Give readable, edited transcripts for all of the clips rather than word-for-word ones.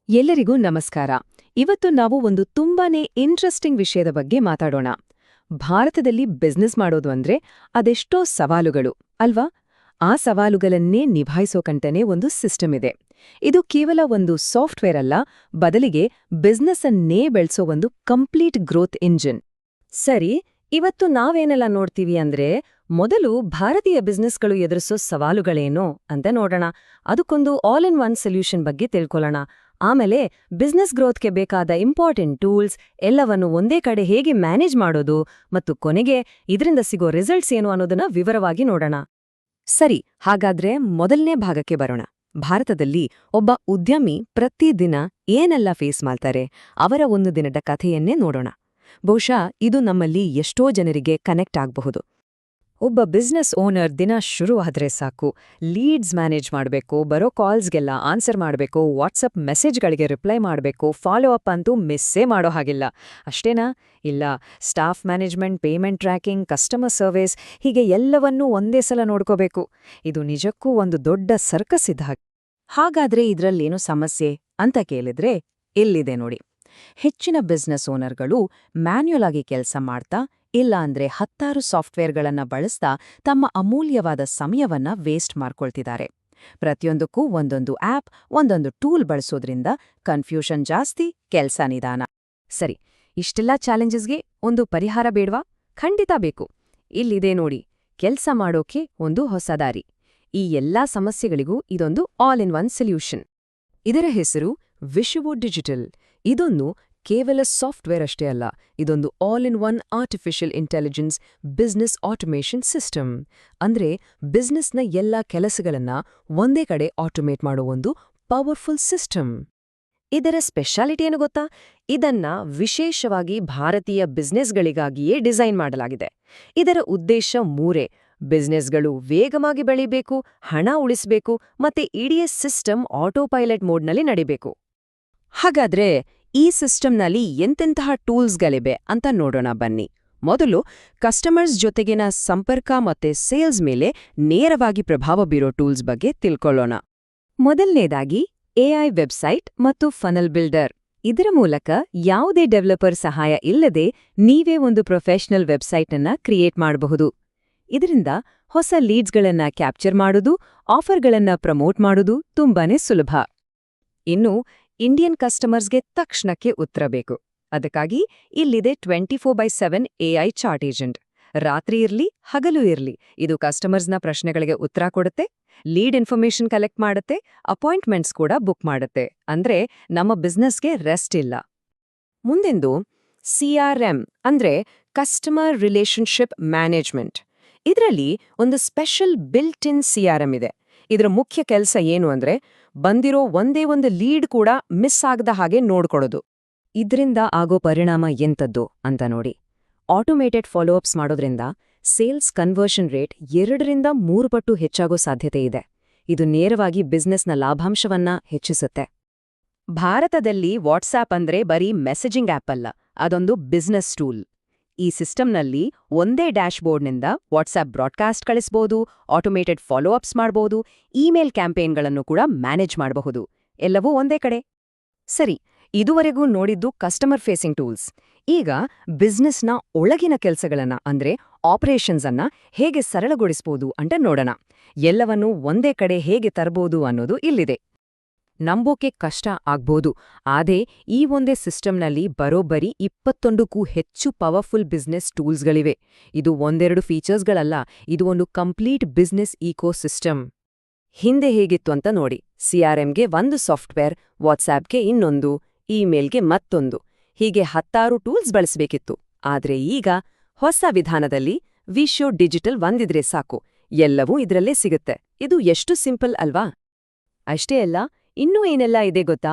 ಎಲ್ಲರಿಗೂ ನಮಸ್ಕಾರ. ಇವತ್ತು ನಾವು ಒಂದು ತುಂಬಾನೇ ಇಂಟ್ರೆಸ್ಟಿಂಗ್ ವಿಷಯದ ಬಗ್ಗೆ ಮಾತಾಡೋಣ. ಭಾರತದಲ್ಲಿ ಬಿಸ್ನೆಸ್ ಮಾಡೋದು ಅಂದ್ರೆ ಅದೆಷ್ಟೋ ಸವಾಲುಗಳು ಅಲ್ವಾ? ಆ ಸವಾಲುಗಳನ್ನೇ ನಿಭಾಯಿಸೋಕಂಟನೇ ಒಂದು ಸಿಸ್ಟಮ್ ಇದೆ. ಇದು ಕೇವಲ ಒಂದು ಸಾಫ್ಟ್ವೇರ್ ಅಲ್ಲ, ಬದಲಿಗೆ ಬಿಸ್ನೆಸ್ ಅನ್ನೇ ಬೆಳೆಸೋ ಒಂದು ಕಂಪ್ಲೀಟ್ ಗ್ರೋತ್ ಇಂಜಿನ್. ಸರಿ, ಇವತ್ತು ನಾವೇನೆಲ್ಲ ನೋಡ್ತೀವಿ ಅಂದ್ರೆ ಮೊದಲು ಭಾರತೀಯ ಬಿಸ್ನೆಸ್ಗಳು ಎದುರಿಸೋ ಸವಾಲುಗಳೇನು ಅಂತ ನೋಡೋಣ. ಅದಕ್ಕೊಂದು ಆಲ್ ಇನ್ ಒನ್ ಸೊಲ್ಯೂಷನ್ ಬಗ್ಗೆ ತಿಳ್ಕೊಳ್ಳೋಣ. ಆಮೇಲೆ ಬಿಸ್ನೆಸ್ ಗ್ರೋತ್ಗೆ ಬೇಕಾದ ಇಂಪಾರ್ಟೆಂಟ್ ಟೂಲ್ಸ್ ಎಲ್ಲವನ್ನು ಒಂದೇ ಕಡೆ ಹೇಗೆ ಮ್ಯಾನೇಜ್ ಮಾಡೋದು ಮತ್ತು ಕೊನೆಗೆ ಇದರಿಂದ ಸಿಗೋ ರಿಸಲ್ಟ್ಸ್ ಏನು ಅನ್ನೋದನ್ನ ವಿವರವಾಗಿ ನೋಡೋಣ. ಸರಿ, ಹಾಗಾದ್ರೆ ಮೊದಲನೇ ಭಾಗಕ್ಕೆ ಬರೋಣ. ಭಾರತದಲ್ಲಿ ಒಬ್ಬ ಉದ್ಯಮಿ ಪ್ರತಿದಿನ ಏನೆಲ್ಲ ಫೇಸ್ ಮಾಡ್ತಾರೆ, ಅವರ ಒಂದು ದಿನದ ಕಥೆಯನ್ನೇ ನೋಡೋಣ. ಬಹುಶಃ ಇದು ನಮ್ಮಲ್ಲಿ ಎಷ್ಟೋ ಜನರಿಗೆ ಕನೆಕ್ಟ್ ಆಗಬಹುದು. ಒಬ್ಬ ಬಿಸ್ನೆಸ್ ಓನರ್ ದಿನ ಶುರು ಆದ್ರೆ ಸಾಕು, ಲೀಡ್ಸ್ ಮ್ಯಾನೇಜ್ ಮಾಡಬೇಕು, ಬರೋ ಕಾಲ್ಸ್ಗೆಲ್ಲ ಆನ್ಸರ್ ಮಾಡಬೇಕು, ವಾಟ್ಸಪ್ ಮೆಸೇಜ್ಗಳಿಗೆ ರಿಪ್ಲೈ ಮಾಡಬೇಕು, ಫಾಲೋ ಅಪ್ ಅಂತೂ ಮಿಸ್ಸೇ ಮಾಡೋ ಹಾಗಿಲ್ಲ. ಅಷ್ಟೇನಾ? ಇಲ್ಲ, staff management, payment tracking, customer service, ಹೀಗೆ ಎಲ್ಲವನ್ನೂ ಒಂದೇ ಸಲ ನೋಡ್ಕೋಬೇಕು. ಇದು ನಿಜಕ್ಕೂ ಒಂದು ದೊಡ್ಡ ಸರ್ಕಸ್ ಇದ್ದ ಹಾಗೆ. ಹಾಗಾದ್ರೆ ಇದ್ರಲ್ಲೇನು ಸಮಸ್ಯೆ ಅಂತ ಕೇಳಿದ್ರೆ ಇಲ್ಲಿದೆ ನೋಡಿ. ಹೆಚ್ಚಿನ ಬಿಸ್ನೆಸ್ ಓನರ್ಗಳು ಮ್ಯಾನ್ಯುಯಲ್ ಆಗಿ ಕೆಲಸ ಮಾಡ್ತಾ, ಇಲ್ಲ ಅಂದ್ರೆ 10 ಸಾಫ್ಟ್ವೇರ್ಗಳನ್ನ ಬಳಸ್ತಾ ತಮ್ಮ ಅಮೂಲ್ಯವಾದ ಸಮಯವನ್ನ ವೇಸ್ಟ್ ಮಾಡ್ಕೊಳ್ತಿದ್ದಾರೆ. ಪ್ರತಿಯೊಂದಕ್ಕೂ ಒಂದೊಂದು ಆಪ್, ಒಂದೊಂದು ಟೂಲ್ ಬಳಸೋದ್ರಿಂದ ಕನ್ಫ್ಯೂಷನ್ ಜಾಸ್ತಿ, ಕೆಲ್ಸ ನಿಧಾನ. ಸರಿ, ಇಷ್ಟೆಲ್ಲ ಚಾಲೆಂಜಸ್ಗೆ ಒಂದು ಪರಿಹಾರ ಬೇಡ್ವಾ? ಖಂಡಿತ ಬೇಕು. ಇಲ್ಲಿದೆ ನೋಡಿ, ಕೆಲ್ಸ ಮಾಡೋಕೆ ಒಂದು ಹೊಸ ದಾರಿ. ಈ ಎಲ್ಲಾ ಸಮಸ್ಯೆಗಳಿಗೂ ಇದೊಂದು ಆಲ್ ಇನ್ ಒನ್ ಸೊಲ್ಯೂಷನ್. ಇದರ ಹೆಸರು ವಿಶುವೋ ಡಿಜಿಟಲ್. ಇದೊಂದು ಕೇವಲ ಸಾಫ್ಟ್ವೇರ್ ಅಷ್ಟೇ ಅಲ್ಲ, ಇದೊಂದು all in one artificial intelligence business automation system. ಅಂದ್ರೆ ಬಿಸ್ನೆಸ್ನ ಎಲ್ಲಾ ಕೆಲಸಗಳನ್ನ ಒಂದೇ ಕಡೆ ಆಟೋಮೇಟ್ ಮಾಡೋ ಒಂದು ಪವರ್ಫುಲ್ ಸಿಸ್ಟಮ್. ಇದರ ಸ್ಪೆಷಾಲಿಟಿ ಏನು ಗೊತ್ತಾ? ಇದನ್ನ ವಿಶೇಷವಾಗಿ ಭಾರತೀಯ ಬಿಸ್ನೆಸ್ಗಳಿಗಾಗಿಯೇ ಡಿಸೈನ್ ಮಾಡಲಾಗಿದೆ. ಇದರ ಉದ್ದೇಶ ಮೂರೇ: ಬಿಸ್ನೆಸ್ಗಳು ವೇಗವಾಗಿ ಬೆಳಿಬೇಕು, ಹಣ ಉಳಿಸಬೇಕು, ಮತ್ತೆ ಇಡೀ ಸಿಸ್ಟಮ್ ಆಟೋಪೈಲಟ್ ಮೋಡ್ನಲ್ಲಿ ನಡಿಬೇಕು. ಹಾಗಾದ್ರೆ ಈ ಸಿಸ್ಟಮ್ನಲ್ಲಿ ಎಂತೆಂತಹ ಟೂಲ್ಸ್ಗಳಿವೆ ಅಂತ ನೋಡೋಣ ಬನ್ನಿ. ಮೊದಲು ಕಸ್ಟಮರ್ಸ್ ಜೊತೆಗಿನ ಸಂಪರ್ಕ ಮತ್ತೆ ಸೇಲ್ಸ್ ಮೇಲೆ ನೇರವಾಗಿ ಪ್ರಭಾವ ಬೀರೋ ಟೂಲ್ಸ್ ಬಗ್ಗೆ ತಿಳ್ಕೊಳ್ಳೋಣ. ಮೊದಲನೇದಾಗಿ ಎಐ ವೆಬ್ಸೈಟ್ ಮತ್ತು ಫನಲ್ ಬಿಲ್ಡರ್. ಇದರ ಮೂಲಕ ಯಾವುದೇ ಡೆವಲಪರ್ ಸಹಾಯ ಇಲ್ಲದೆ ನೀವೇ ಒಂದು ಪ್ರೊಫೆಷನಲ್ ವೆಬ್ಸೈಟ್ ಅನ್ನ ಕ್ರಿಯೇಟ್ ಮಾಡಬಹುದು. ಇದರಿಂದ ಹೊಸ ಲೀಡ್ಸ್ಗಳನ್ನ ಕ್ಯಾಪ್ಚರ್ ಮಾಡೋದು, ಆಫರ್ಗಳನ್ನ ಪ್ರಮೋಟ್ ಮಾಡೋದು ತುಂಬಾನೇ ಸುಲಭ. ಇನ್ನು ಇಂಡಿಯನ್ ಕಸ್ಟಮರ್ಸ್ಗೆ ತಕ್ಷಣಕ್ಕೆ ಉತ್ತರ ಬೇಕು. ಅದಕ್ಕಾಗಿ ಇಲ್ಲಿದೆ 24/7 ಎಐ ಚಾಟ್ ಏಜೆಂಟ್. ರಾತ್ರಿ ಇರ್ಲಿ, ಹಗಲು ಇರ್ಲಿ, ಇದು ಕಸ್ಟಮರ್ಸ್ನ ಪ್ರಶ್ನೆಗಳಿಗೆ ಉತ್ತರ ಕೊಡುತ್ತೆ, ಲೀಡ್ ಇನ್ಫಾರ್ಮೇಷನ್ ಕಲೆಕ್ಟ್ ಮಾಡುತ್ತೆ, ಅಪಾಯಿಂಟ್ಮೆಂಟ್ಸ್ ಕೂಡ ಬುಕ್ ಮಾಡುತ್ತೆ. ಅಂದ್ರೆ ನಮ್ಮ ಬಿಸ್ನೆಸ್ಗೆ ರೆಸ್ಟ್ ಇಲ್ಲ. ಮುಂದೆಂದು CRM ಅಂದ್ರೆ ಕಸ್ಟಮರ್ ರಿಲೇಶನ್ಶಿಪ್ ಮ್ಯಾನೇಜ್ಮೆಂಟ್. ಇದರಲ್ಲಿ ಒಂದು ಸ್ಪೆಷಲ್ ಬಿಲ್ಟ್ ಇನ್ CRM ಇದೆ. ಇದರ ಮುಖ್ಯ ಕೆಲಸ ಏನು ಅಂದ್ರೆ ಬಂದಿರೋ ಒಂದೇ ಒಂದು ಲೀಡ್ ಕೂಡ ಮಿಸ್ ಆಗದ ಹಾಗೆ ನೋಡ್ಕೊಡೋದು. ಇದರಿಂದ ಆಗೋ ಪರಿಣಾಮ ಎಂಥದ್ದು ಅಂತ ನೋಡಿ. ಆಟೋಮೇಟೆಡ್ ಫಾಲೋಅಪ್ಸ್ ಮಾಡೋದ್ರಿಂದ ಸೇಲ್ಸ್ ಕನ್ವರ್ಷನ್ ರೇಟ್ 2-3 ಪಟ್ಟು ಹೆಚ್ಚಾಗೋ ಸಾಧ್ಯತೆ ಇದೆ. ಇದು ನೇರವಾಗಿ ಬಿಸ್ನೆಸ್ನ ಲಾಭಾಂಶವನ್ನ ಹೆಚ್ಚಿಸುತ್ತೆ. ಭಾರತದಲ್ಲಿ ವಾಟ್ಸ್ಆಪ್ ಅಂದ್ರೆ ಬರೀ ಮೆಸೇಜಿಂಗ್ ಆಪ್ ಅಲ್ಲ, ಅದೊಂದು ಬಿಸ್ನೆಸ್ ಟೂಲ್. ಈ ಸಿಸ್ಟಮ್ನಲ್ಲಿ ಒಂದೇ ಡ್ಯಾಶ್ಬೋರ್ಡ್ನಿಂದ ವಾಟ್ಸ್ಆಪ್ ಬ್ರಾಡ್ಕಾಸ್ಟ್ ಕಳಿಸ್ಬೋದು, ಆಟೋಮೇಟೆಡ್ ಫಾಲೋಅಪ್ಸ್ ಮಾಡ್ಬೋದು, ಇಮೇಲ್ ಕ್ಯಾಂಪೇನ್ಗಳನ್ನು ಕೂಡ ಮ್ಯಾನೇಜ್ ಮಾಡಬಹುದು. ಎಲ್ಲವೂ ಒಂದೇ ಕಡೆ. ಸರಿ, ಇದುವರೆಗೂ ನೋಡಿದ್ದು ಕಸ್ಟಮರ್ ಫೇಸಿಂಗ್ ಟೂಲ್ಸ್. ಈಗ ಬಿಸ್ನೆಸ್ನ ಒಳಗಿನ ಕೆಲಸಗಳನ್ನ ಅಂದ್ರೆ ಆಪರೇಷನ್ಸ್ ಅನ್ನ ಹೇಗೆ ಸರಳಗೊಳಿಸ್ಬೋದು ಅಂತ ನೋಡೋಣ. ಎಲ್ಲವನ್ನೂ ಒಂದೇ ಕಡೆ ಹೇಗೆ ತರಬಹುದು ಅನ್ನೋದು ಇಲ್ಲಿದೆ. ನಂಬೋಕೆ ಕಷ್ಟ ಆಗ್ಬೋದು, ಆದ್ರೆ ಈ ಒಂದೇ ಸಿಸ್ಟಮ್ನಲ್ಲಿ ಬರೋಬ್ಬರಿ 21ಕ್ಕೂ ಹೆಚ್ಚು ಪವರ್ಫುಲ್ ಬಿಸ್ನೆಸ್ ಟೂಲ್ಸ್ಗಳಿವೆ. ಇದು ಒಂದೆರಡು ಫೀಚರ್ಸ್ಗಳಲ್ಲ, ಇದು ಒಂದು ಕಂಪ್ಲೀಟ್ ಬಿಸ್ನೆಸ್ ಈಕೋಸಿಸ್ಟಮ್. ಹಿಂದೆ ಹೇಗಿತ್ತು ಅಂತ ನೋಡಿ. CRMಗೆ ಒಂದು ಸಾಫ್ಟ್ವೇರ್, ವಾಟ್ಸ್ಆಪ್ಗೆ ಇನ್ನೊಂದು, ಇಮೇಲ್ಗೆ ಮತ್ತೊಂದು, ಹೀಗೆ 10 ಟೂಲ್ಸ್ ಬಳಸಬೇಕಿತ್ತು. ಆದ್ರೆ ಈಗ ಹೊಸ ವಿಧಾನದಲ್ಲಿ ವಿಶೋ ಡಿಜಿಟಲ್ ಒಂದಿದ್ರೆ ಸಾಕು, ಎಲ್ಲವೂ ಇದರಲ್ಲೇ ಸಿಗುತ್ತೆ. ಇದು ಎಷ್ಟು ಸಿಂಪಲ್ ಅಲ್ವಾ? ಅಷ್ಟೇ ಅಲ್ಲ, ಇನ್ನೂ ಏನೆಲ್ಲ ಇದೆ ಗೊತ್ತಾ?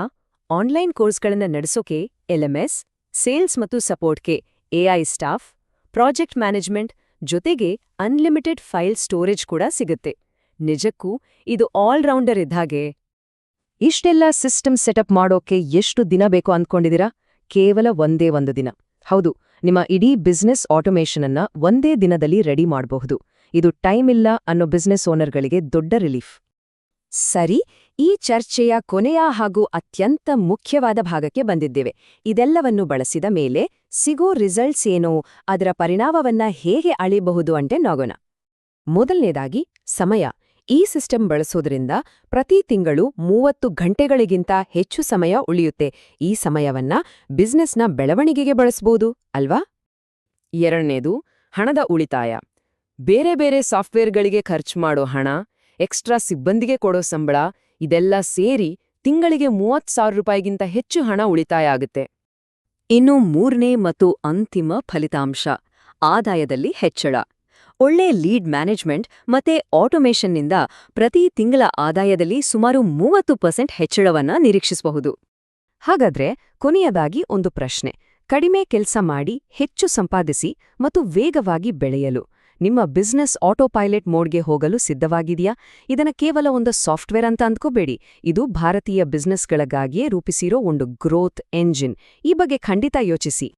ಆನ್ಲೈನ್ ಕೋರ್ಸ್ಗಳನ್ನ ನಡೆಸೋಕೆ LMS, ಸೇಲ್ಸ್ ಮತ್ತು ಸಪೋರ್ಟ್ಗೆ AI ಸ್ಟಾಫ್, ಪ್ರಾಜೆಕ್ಟ್ ಮ್ಯಾನೇಜ್ಮೆಂಟ್, ಜೊತೆಗೆ ಅನ್ಲಿಮಿಟೆಡ್ ಫೈಲ್ ಸ್ಟೋರೇಜ್ ಕೂಡ ಸಿಗುತ್ತೆ. ನಿಜಕ್ಕೂ ಇದು ಆಲ್ರೌಂಡರ್ ಇದ್ದಾಗೆ. ಇಷ್ಟೆಲ್ಲ ಸಿಸ್ಟಮ್ ಸೆಟಪ್ ಮಾಡೋಕೆ ಎಷ್ಟು ದಿನ ಬೇಕು ಅಂದ್ಕೊಂಡಿದ್ದೀರಾ? ಕೇವಲ ಒಂದೇ ಒಂದು ದಿನ. ಹೌದು, ನಿಮ್ಮ ಇಡೀ ಬಿಸ್ನೆಸ್ ಆಟೋಮೇಷನ್ ಅನ್ನ ಒಂದೇ ದಿನದಲ್ಲಿ ರೆಡಿ ಮಾಡಬಹುದು. ಇದು ಟೈಮ್ ಇಲ್ಲ ಅನ್ನೋ ಬಿಸ್ನೆಸ್ ಓನರ್ಗಳಿಗೆ ದೊಡ್ಡ ರಿಲೀಫ್. ಸರಿ, ಈ ಚರ್ಚೆಯ ಕೊನೆಯ ಹಾಗೂ ಅತ್ಯಂತ ಮುಖ್ಯವಾದ ಭಾಗಕ್ಕೆ ಬಂದಿದ್ದೇವೆ. ಇದೆಲ್ಲವನ್ನು ಬಳಸಿದ ಮೇಲೆ ಸಿಗೋ ರಿಸಲ್ಟ್ಸ್ ಏನೋ, ಅದರ ಪರಿಣಾಮವನ್ನ ಹೇಗೆ ಅಳಿಬಹುದು ಅಂತೆ ನೋಗೋಣ. ಮೊದಲನೇದಾಗಿ ಸಮಯ. ಈ ಸಿಸ್ಟಮ್ ಬಳಸೋದ್ರಿಂದ ಪ್ರತಿ ತಿಂಗಳು 30 ಗಂಟೆಗಳಿಗಿಂತ ಹೆಚ್ಚು ಸಮಯ ಉಳಿಯುತ್ತೆ. ಈ ಸಮಯವನ್ನ ಬಿಸ್ನೆಸ್ನ ಬೆಳವಣಿಗೆಗೆ ಬಳಸ್ಬೋದು ಅಲ್ವಾ? ಎರಡನೇದು ಹಣದ ಉಳಿತಾಯ. ಬೇರೆ ಬೇರೆ ಸಾಫ್ಟ್ವೇರ್ಗಳಿಗೆ ಖರ್ಚು ಮಾಡೋ ಹಣ, ಎಕ್ಸ್ಟ್ರಾ ಸಿಬ್ಬಂದಿಗೆ ಕೊಡೋ ಸಂಬಳ, ಇದೆಲ್ಲ ಸೇರಿ ತಿಂಗಳಿಗೆ 30,000 ರೂಪಾಯಿಗಿಂತ ಹೆಚ್ಚು ಹಣ ಉಳಿತಾಯ ಆಗುತ್ತೆ. ಇನ್ನು ಮೂರನೇ ಮತ್ತು ಅಂತಿಮ ಫಲಿತಾಂಶ, ಆದಾಯದಲ್ಲಿ ಹೆಚ್ಚಳ. ಒಳ್ಳೆ ಲೀಡ್ ಮ್ಯಾನೇಜ್ಮೆಂಟ್ ಮತ್ತೆ ಆಟೋಮೇಷನ್ನಿಂದ ಪ್ರತಿ ತಿಂಗಳ ಆದಾಯದಲ್ಲಿ ಸುಮಾರು 30% ಹೆಚ್ಚಳವನ್ನ ನಿರೀಕ್ಷಿಸಬಹುದು. ಹಾಗಾದ್ರೆ ಕೊನೆಯದಾಗಿ ಒಂದು ಪ್ರಶ್ನೆ. ಕಡಿಮೆ ಕೆಲಸ ಮಾಡಿ ಹೆಚ್ಚು ಸಂಪಾದಿಸಿ ಮತ್ತು ವೇಗವಾಗಿ ಬೆಳೆಯಲು ನಿಮ್ಮ ಬಿಸ್ನೆಸ್ ಆಟೋಪೈಲಟ್ ಮೋಡ್ಗೆ ಹೋಗಲು ಸಿದ್ಧವಾಗಿದೆಯಾ? ಇದನ್ನ ಕೇವಲ ಒಂದು ಸಾಫ್ಟ್ವೇರ್ ಅಂತ ಅಂದ್ಕೋಬೇಡಿ. ಇದು ಭಾರತೀಯ ಬಿಸ್ನೆಸ್ಗಳಿಗಾಗಿಯೇ ರೂಪಿಸಿರೋ ಒಂದು ಗ್ರೋತ್ ಎಂಜಿನ್. ಈ ಬಗ್ಗೆ ಖಂಡಿತ ಯೋಚಿಸಿ.